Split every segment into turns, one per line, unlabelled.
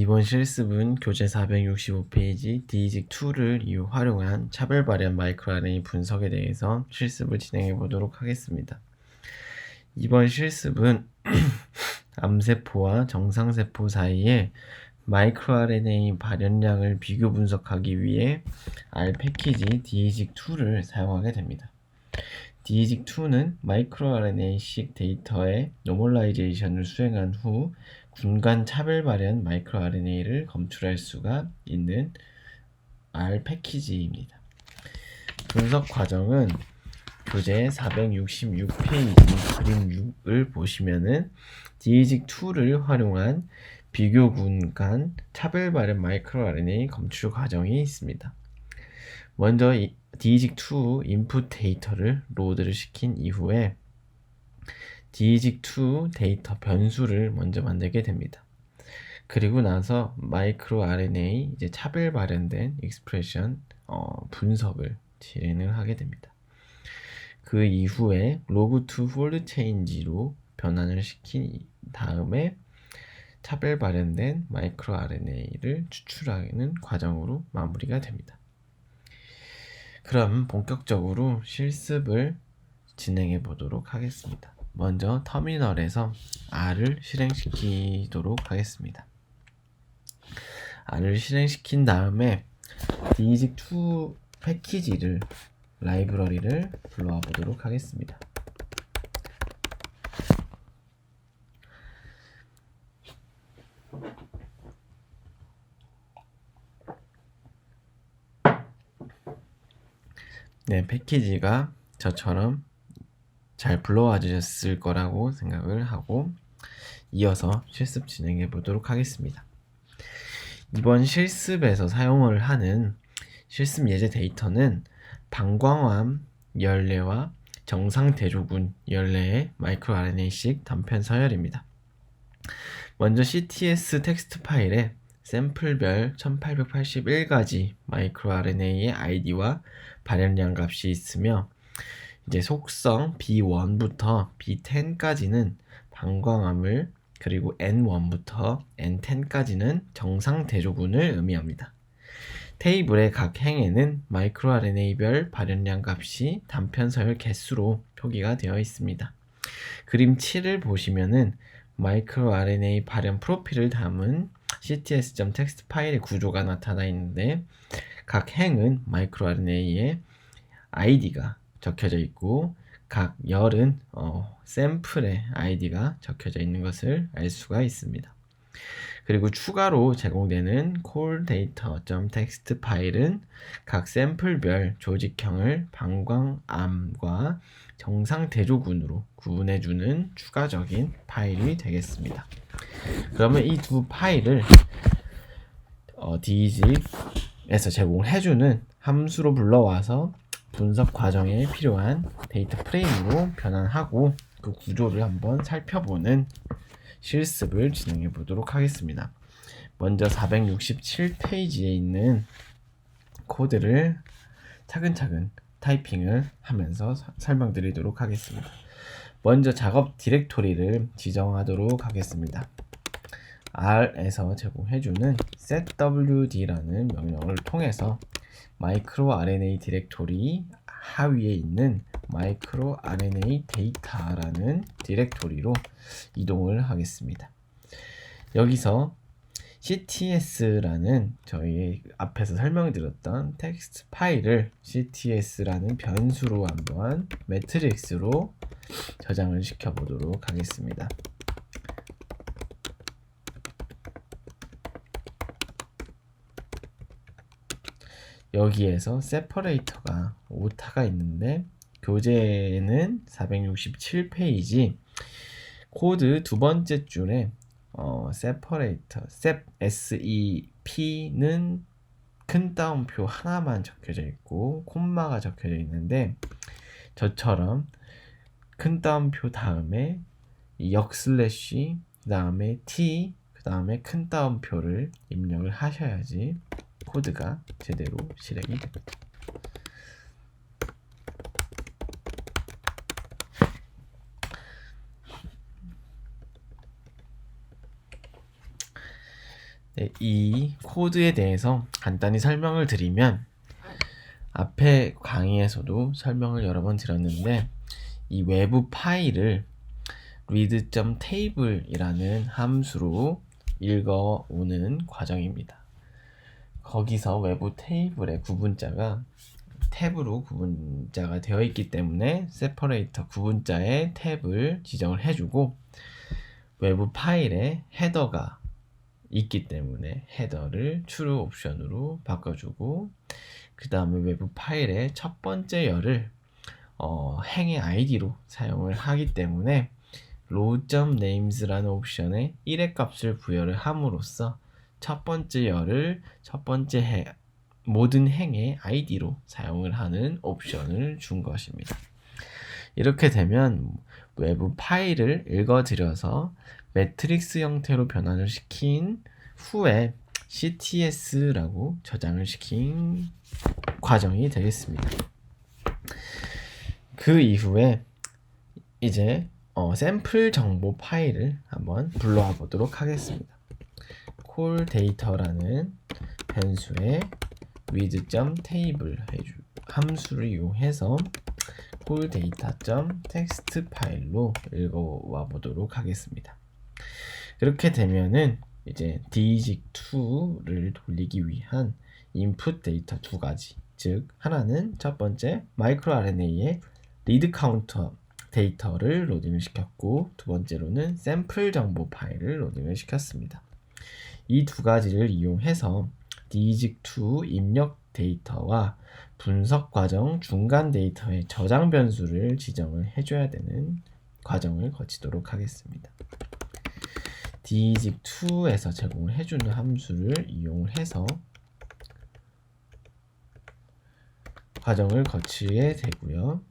이번 실습은 교재 465페이지 디지직2를 활용한 차별 발현 마이크로 RNA 분석에 대해서 실습을 진행해 보도록 하겠습니다. 이번 실습은 암세포와 정상세포 사이에 마이크로 RNA 발현량을 비교 분석하기 위해 R 패키지 디지직2를 사용하게 됩니다. 디지직2는 마이크로 RNA-식 데이터의 노멀라이제이션을 수행한 후 군간 차별 발현 마이크로 RNA를 검출할 수가 있는 R 패키지입니다. 분석 과정은 교재 466페이지 그림 6을 보시면은 디지직2를 활용한 비교 군간 차별 발현 마이크로 RNA 검출 과정이 있습니다. 먼저 디지직2 인풋 데이터를 로드를 시킨 이후에 디지직2 데이터 변수를 먼저 만들게 됩니다. 그리고 나서 마이크로 RNA 이제 차별 발현된 익스프레션 분석을 진행을 하게 됩니다. 그 이후에 log2 fold change로 변환을 시킨 다음에 차별 발현된 마이크로 RNA를 추출하는 과정으로 마무리가 됩니다. 그럼 본격적으로 실습을 진행해 보도록 하겠습니다. 먼저 터미널에서 R을 실행시키도록 하겠습니다. R을 실행시킨 다음에 digic2 패키지를 라이브러리를 불러와 보도록 하겠습니다. 네, 패키지가 저처럼 잘 불러와 주셨을 거라고 생각을 하고 이어서 실습 진행해 보도록 하겠습니다. 이번 실습에서 사용을 하는 실습 예제 데이터는 방광암 열례와 정상 대조군 열례의 마이크로 RNA-식 단편 서열입니다. 먼저 CTS 텍스트 파일에 샘플별 1881가지 마이크로 RNA의 ID와 발현량 값이 있으며 이제 속성 B1부터 B10까지는 방광암을 그리고 N1부터 N10까지는 정상 대조군을 의미합니다. 테이블의 각 행에는 마이크로 RNA별 발현량 값이 단편 서열 개수로 표기가 되어 있습니다. 그림 7을 보시면은 마이크로 RNA 발현 프로필을 담은 cts.txt 파일의 구조가 나타나 있는데 각 행은 마이크로 RNA의 ID가 적혀져 있고 각 열은 샘플의 ID가 적혀져 있는 것을 알 수가 있습니다. 그리고 추가로 제공되는 calldata.txt 파일은 각 샘플별 조직형을 방광암과 정상 대조군으로 구분해주는 추가적인 파일이 되겠습니다. 그러면 이 두 파일을 디직에서 제공해주는 함수로 불러와서 분석 과정에 필요한 데이터 프레임으로 변환하고 그 구조를 한번 살펴보는 실습을 진행해 보도록 하겠습니다. 먼저 467페이지에 있는 코드를 차근차근 타이핑을 하면서 설명드리도록 하겠습니다. 먼저 작업 디렉토리를 지정하도록 하겠습니다. R에서 제공해주는 setwd라는 명령을 통해서 마이크로 RNA 디렉토리 하위에 있는 마이크로 RNA 데이터라는 디렉토리로 이동을 하겠습니다. 여기서 cts라는 저희 앞에서 설명드렸던 텍스트 파일을 cts라는 변수로 한번 매트릭스로 저장을 시켜 보도록 하겠습니다. 여기에서 세퍼레이터가 오타가 있는데 교재에는 467페이지 코드 두 번째 줄에 세퍼레이터 SEP는 큰 따옴표 하나만 적혀져 있고 콤마가 적혀져 있는데 저처럼 큰 따옴표 다음에 역슬래시 그 다음에 T 그 다음에 큰 따옴표를 입력을 하셔야지 코드가 제대로 실행이 됩니다. 네, 이 코드에 대해서 간단히 설명을 드리면 앞에 강의에서도 설명을 여러 번 드렸는데 이 외부 파일을 read.table이라는 함수로 읽어오는 과정입니다. 거기서 외부 테이블의 구분자가 탭으로 구분자가 되어 있기 때문에 separator 구분자의 탭을 지정을 해주고 외부 파일에 헤더가 있기 때문에 헤더를 true 옵션으로 바꿔주고 그 다음에 외부 파일의 첫 번째 열을 행의 id로 사용을 하기 때문에 row.names라는 옵션에 1의 값을 부여를 함으로써 첫 번째 열을 첫 번째 모든 행의 id로 사용을 하는 옵션을 준 것입니다. 이렇게 되면 외부 파일을 읽어들여서 매트릭스 형태로 변환을 시킨 후에 cts라고 저장을 시킨 과정이 되겠습니다. 그 이후에 이제 샘플 정보 파일을 한번 불러와 보도록 하겠습니다. call data라는 변수에 read.table 함수를 이용해서 call data.txt 파일로 읽어와 보도록 하겠습니다. 그렇게 되면은 이제 digit2를 돌리기 위한 input 데이터 두 가지, 즉 하나는 첫 번째 마이크로RNA의 리드 카운터 데이터를 로딩을 시켰고 두 번째로는 샘플 정보 파일을 로딩을 시켰습니다. 이 두 가지를 이용해서 digit2 입력 데이터와 분석 과정 중간 데이터의 저장 변수를 지정을 해줘야 되는 과정을 거치도록 하겠습니다. digit2에서 제공을 해주는 함수를 이용해서 과정을 거치게 되고요.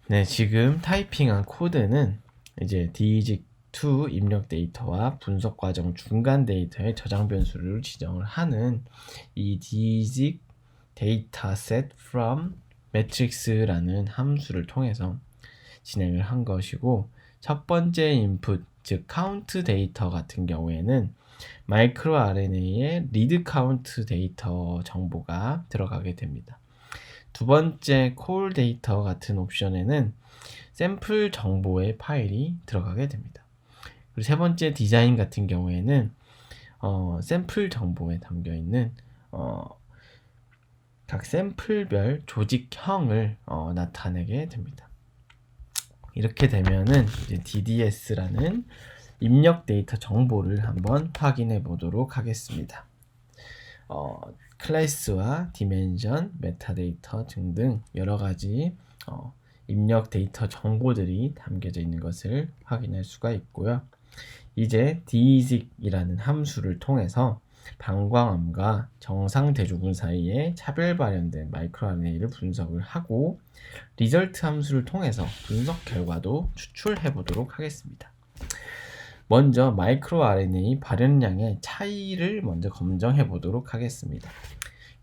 네, 지금 타이핑한 코드는 이제 digit2 입력 데이터와 분석 과정 중간 데이터의 저장 변수를 지정을 하는 이 digit dataset from matrix라는 함수를 통해서 진행을 한 것이고 첫 번째 인풋, 즉 count 데이터 같은 경우에는 마이크로 RNA의 read count 데이터 정보가 들어가게 됩니다. 두 번째 call 데이터 같은 옵션에는 샘플 정보의 파일이 들어가게 됩니다. 그리고 세 번째 디자인 같은 경우에는 샘플 정보에 담겨 있는 각 샘플별 조직형을 나타내게 됩니다. 이렇게 되면은 이제 DDS라는 입력 데이터 정보를 한번 확인해 보도록 하겠습니다. 클래스와 디멘션, 메타데이터 등등 여러가지 입력 데이터 정보들이 담겨져 있는 것을 확인할 수가 있고요. 이제 digit이라는 함수를 통해서 방광암과 정상 대조군 사이에 차별 발현된 마이크로RNA를 분석을 하고 리절트 함수를 통해서 분석 결과도 추출해 보도록 하겠습니다. 먼저 마이크로RNA 발현량의 차이를 먼저 검증해 보도록 하겠습니다.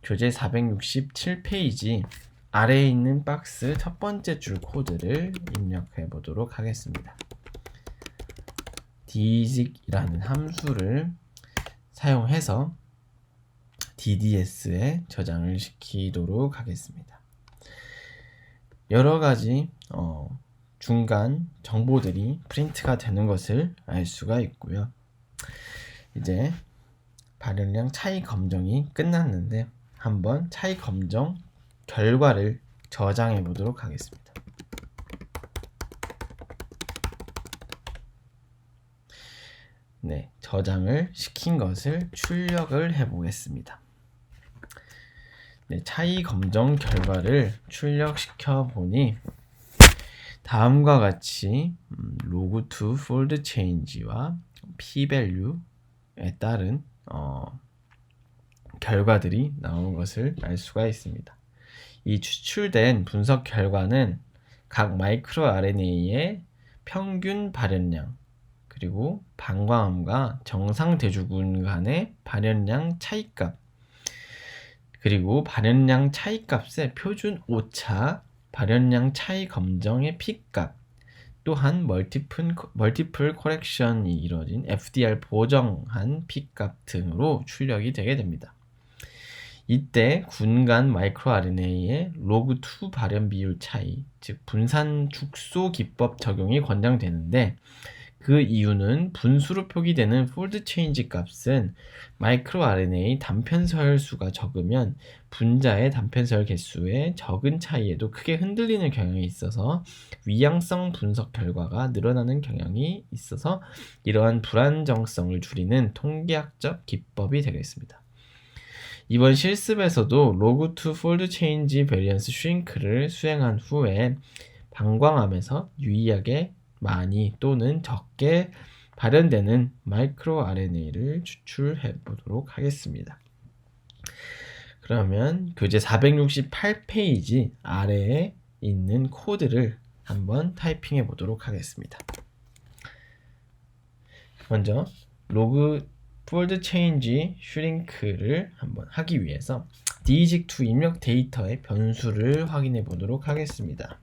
교재 467페이지 아래에 있는 박스 첫 번째 줄 코드를 입력해 보도록 하겠습니다. digit이라는 함수를 사용해서 DDS에 저장을 시키도록 하겠습니다. 여러 가지 중간 정보들이 프린트가 되는 것을 알 수가 있고요. 이제 발현량 차이 검정이 끝났는데 한번 차이 검정 결과를 저장해 보도록 하겠습니다. 네, 저장을 시킨 것을 출력을 해 보겠습니다. 네, 차이 검정 결과를 출력시켜 보니 다음과 같이 log2 fold change와 p-value에 따른 결과들이 나오는 것을 알 수가 있습니다. 이 추출된 분석 결과는 각 마이크로 RNA의 평균 발현량, 그리고 방광암과 정상 대주군 간의 발현량 차이값, 그리고 발현량 차이값의 표준 오차, 발현량 차이 검정의 P값, 또한 멀티플 커렉션이 이루어진 FDR 보정한 P값 등으로 출력이 되게 됩니다. 이때 군간 마이크로 RNA의 log2 발현 비율 차이, 즉 분산 축소 기법 적용이 권장되는데, 그 이유는 분수로 표기되는 폴드 체인지 값은 마이크로 RNA 단편 서열 수가 적으면 분자의 단편 서열 개수의 적은 차이에도 크게 흔들리는 경향이 있어서 위양성 분석 결과가 늘어나는 경향이 있어서 이러한 불안정성을 줄이는 통계학적 기법이 되겠습니다. 이번 실습에서도 log2 fold change variance shrink를 수행한 후에 방광암에서 유의하게 많이 또는 적게 발현되는 마이크로 RNA를 추출해 보도록 하겠습니다. 그러면 교재 468페이지 아래에 있는 코드를 한번 타이핑해 보도록 하겠습니다. 먼저 log fold change shrink를 한번 하기 위해서 DEJIC2 입력 데이터의 변수를 확인해 보도록 하겠습니다.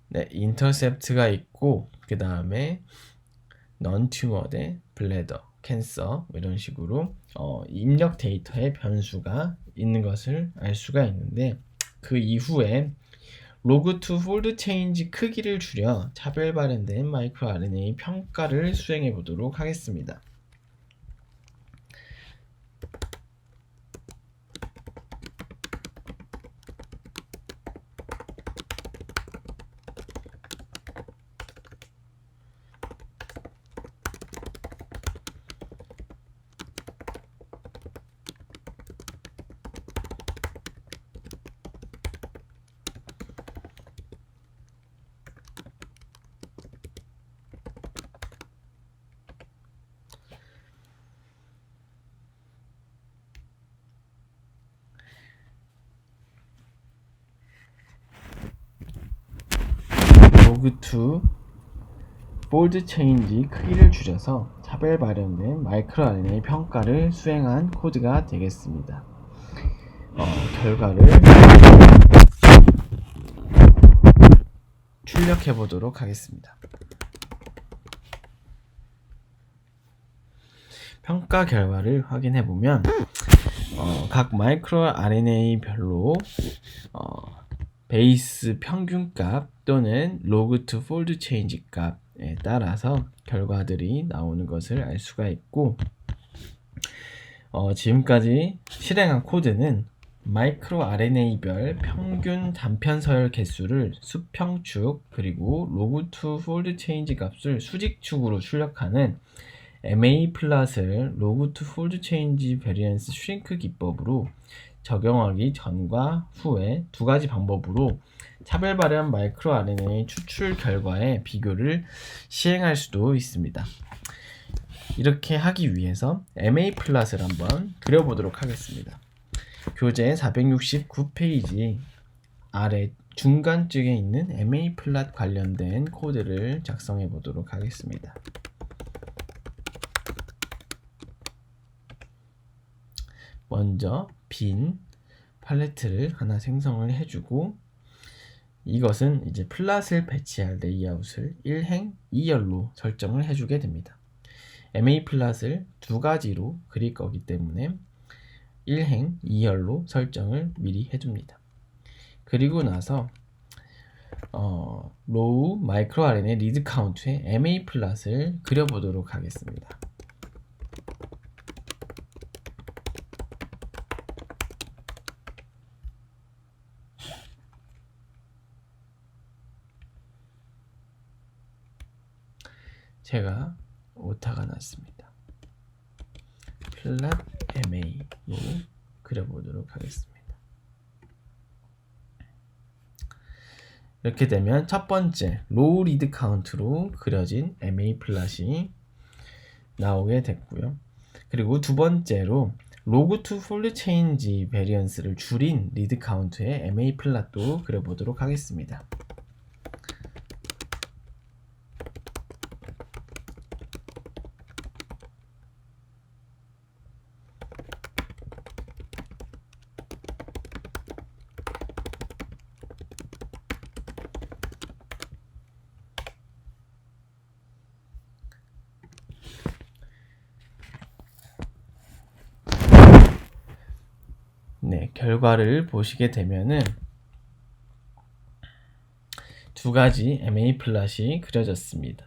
네, 인터셉트가 있고 그 다음에 non-tumored, bladder, cancer 이런 식으로 입력 데이터의 변수가 있는 것을 알 수가 있는데, 그 이후에 log2 fold change 크기를 줄여 차별 발현된 마이크로 RNA 평가를 수행해 보도록 하겠습니다. log2 fold change 크기를 줄여서 차별 발현된 마이크로 RNA 평가를 수행한 코드가 되겠습니다. 결과를 출력해 보도록 하겠습니다. 평가 결과를 확인해 보면 각 마이크로 RNA별로 베이스 평균값 또는 log2 fold change 값에 따라서 결과들이 나오는 것을 알 수가 있고, 지금까지 실행한 코드는 마이크로 RNA별 평균 단편 서열 개수를 수평축 그리고 log2 fold change 값을 수직축으로 출력하는 MA 플랫을 log2 fold change variance shrink 기법으로 적용하기 전과 후에 두 가지 방법으로 차별 발현 마이크로 RNA 추출 결과의 비교를 시행할 수도 있습니다. 이렇게 하기 위해서 MA 플랫을 한번 그려보도록 하겠습니다. 교재 469페이지 아래 중간쯤에 있는 MA 플랫 관련된 코드를 작성해 보도록 하겠습니다. 먼저 빈 팔레트를 하나 생성을 해주고, 이것은 이제 플랫을 배치할 레이아웃을 1행 2열로 설정을 해주게 됩니다. MA 플랫을 두 가지로 그릴 거기 때문에 1행 2열로 설정을 미리 해줍니다. 그리고 나서 로우 마이크로 RNA 리드 카운트의 MA 플랫을 그려보도록 하겠습니다. 제가 오타가 났습니다. 플랫 MA로 그려보도록 하겠습니다. 이렇게 되면 첫 번째 로우 리드 카운트로 그려진 MA 플랫이 나오게 됐고요. 그리고 두 번째로 로그 투 폴드 체인지 베리언스를 줄인 리드 카운트의 MA 플랫도 그려보도록 하겠습니다. 네, 결과를 보시게 되면은 두 가지 MA 플랫이 그려졌습니다.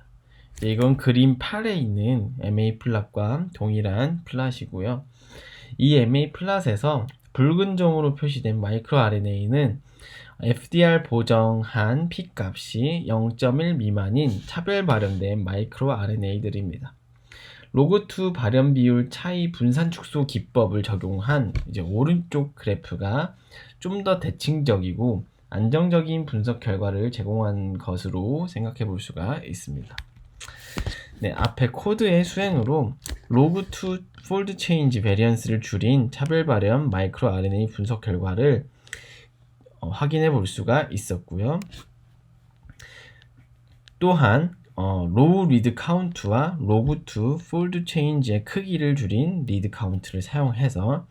이건 그림 8에 있는 MA 플랫과 동일한 플랫이고요. 이 MA 플랫에서 붉은 점으로 표시된 마이크로 RNA는 FDR 보정한 P 값이 0.1 미만인 차별 발현된 마이크로 RNA들입니다. 로그2 발현 비율 차이 분산 축소 기법을 적용한 이제 오른쪽 그래프가 좀 더 대칭적이고 안정적인 분석 결과를 제공한 것으로 생각해 볼 수가 있습니다. 네, 앞에 코드의 수행으로 로그2 폴드 체인지 베리언스를 줄인 차별 발현 마이크로 RNA 분석 결과를 확인해 볼 수가 있었고요. 또한 로우 리드 카운트와 로그2 폴드 체인지의 크기를 줄인 리드 카운트를 사용해서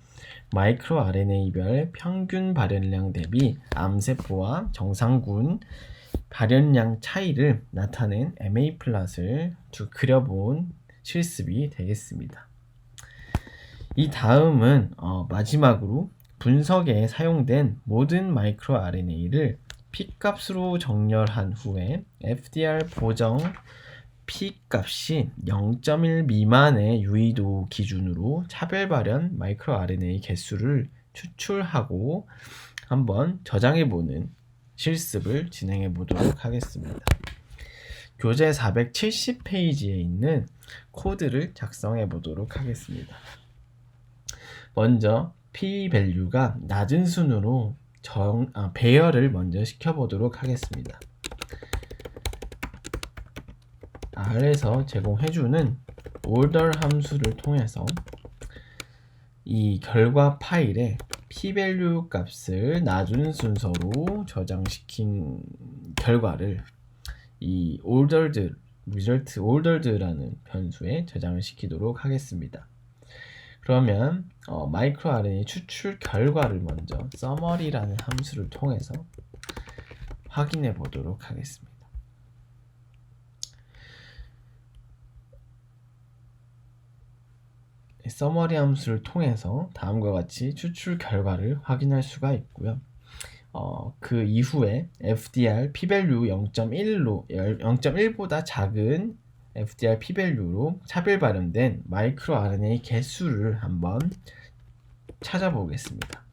마이크로 RNA별 평균 발현량 대비 암세포와 정상군 발현량 차이를 나타낸 MA 플랫을 그려본 실습이 되겠습니다. 이 다음은 마지막으로 분석에 사용된 모든 마이크로 RNA를 P값으로 정렬한 후에 FDR 보정 P값이 0.1 미만의 유의도 기준으로 차별 발현 마이크로 RNA 개수를 추출하고 한번 저장해보는 실습을 진행해 보도록 하겠습니다. 교재 470페이지에 있는 코드를 작성해 보도록 하겠습니다. 먼저 P 밸류가 낮은 순으로 배열을 먼저 시켜보도록 하겠습니다. R에서 제공해주는 order 함수를 통해서 이 결과 파일에 P-value 값을 낮은 순서로 저장시킨 결과를 이 ordered, result ordered라는 변수에 저장을 시키도록 하겠습니다. 그러면 마이크로 RNA 추출 결과를 먼저 summary라는 함수를 통해서 확인해 보도록 하겠습니다. 서머리 함수를 통해서 다음과 같이 추출 결과를 확인할 수가 있고요. 그 이후에 FDR p-value 0.1보다 작은 FDR p-value로 차별 발현된 마이크로 RNA 개수를 한번 찾아보겠습니다.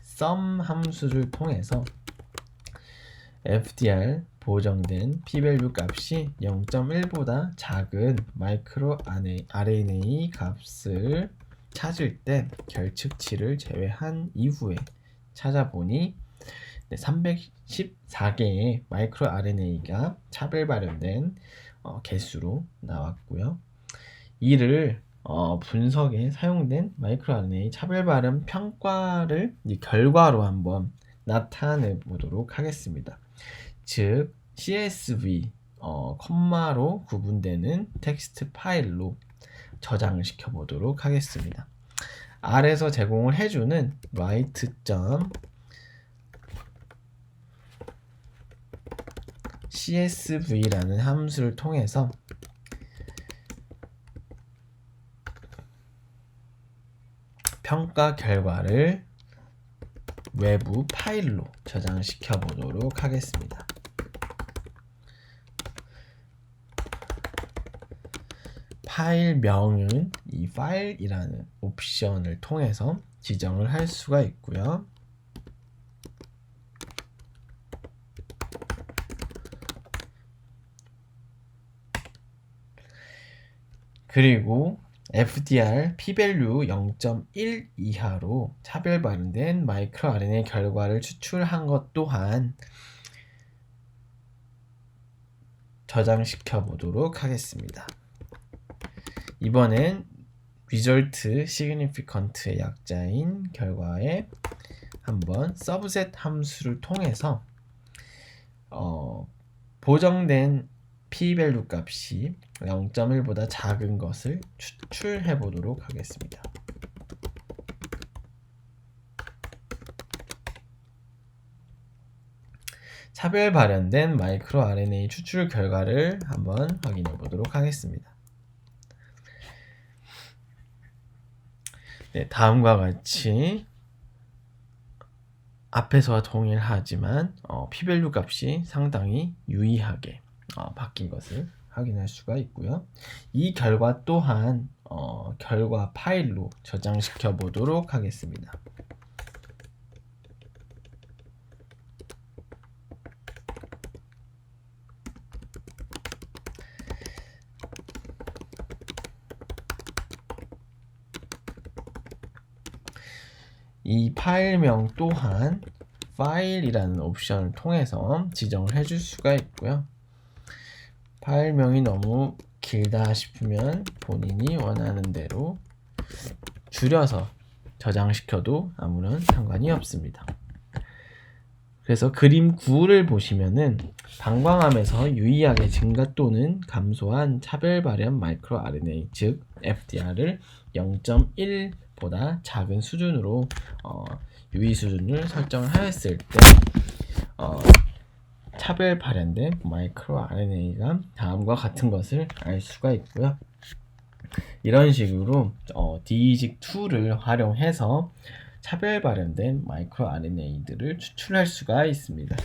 sum 함수를 통해서 FDR 보정된 p-value 값이 0.1보다 작은 마이크로 RNA 값을 찾을 때 결측치를 제외한 이후에 찾아보니 314개의 마이크로 RNA가 차별 발현된 개수로 나왔고요. 이를 분석에 사용된 마이크로 RNA 차별 발현 평가를 결과로 한번 나타내 보도록 하겠습니다. 즉 CSV 컴마로 구분되는 텍스트 파일로 저장을 시켜 보도록 하겠습니다. R에서 제공을 해주는 write.csv라는 함수를 통해서 평가 결과를 외부 파일로 저장을 시켜 보도록 하겠습니다. 파일명은 이 파일이라는 옵션을 통해서 지정을 할 수가 있고요. 그리고 FDR p-밸류 0.1 이하로 차별 발현된 마이크로 RNA 결과를 추출한 것 또한 저장시켜 보도록 하겠습니다. 이번엔 result significant의 약자인 결과에 한번 subset 함수를 통해서 보정된 p-밸류 값이 0.1보다 작은 것을 추출해 보도록 하겠습니다. 차별 발현된 마이크로 RNA 추출 결과를 한번 확인해 보도록 하겠습니다. 네, 다음과 같이 앞에서와 동일하지만 p-밸류 값이 상당히 유의하게 바뀐 것을 확인할 수가 있고요. 이 결과 또한 결과 파일로 저장시켜 보도록 하겠습니다. 이 파일명 또한 파일이라는 옵션을 통해서 지정을 해줄 수가 있고요. 파일명이 너무 길다 싶으면 본인이 원하는 대로 줄여서 저장시켜도 아무런 상관이 없습니다. 그래서 그림 9를 보시면은 방광암에서 유의하게 증가 또는 감소한 차별 발현 마이크로 RNA 즉 FDR을 0.1보다 작은 수준으로 유의 수준을 설정을 하였을 때 차별 발현된 마이크로 RNA가 다음과 같은 것을 알 수가 있고요. 이런 식으로 DESIC2를 활용해서 차별 발현된 마이크로 RNA들을 추출할 수가 있습니다.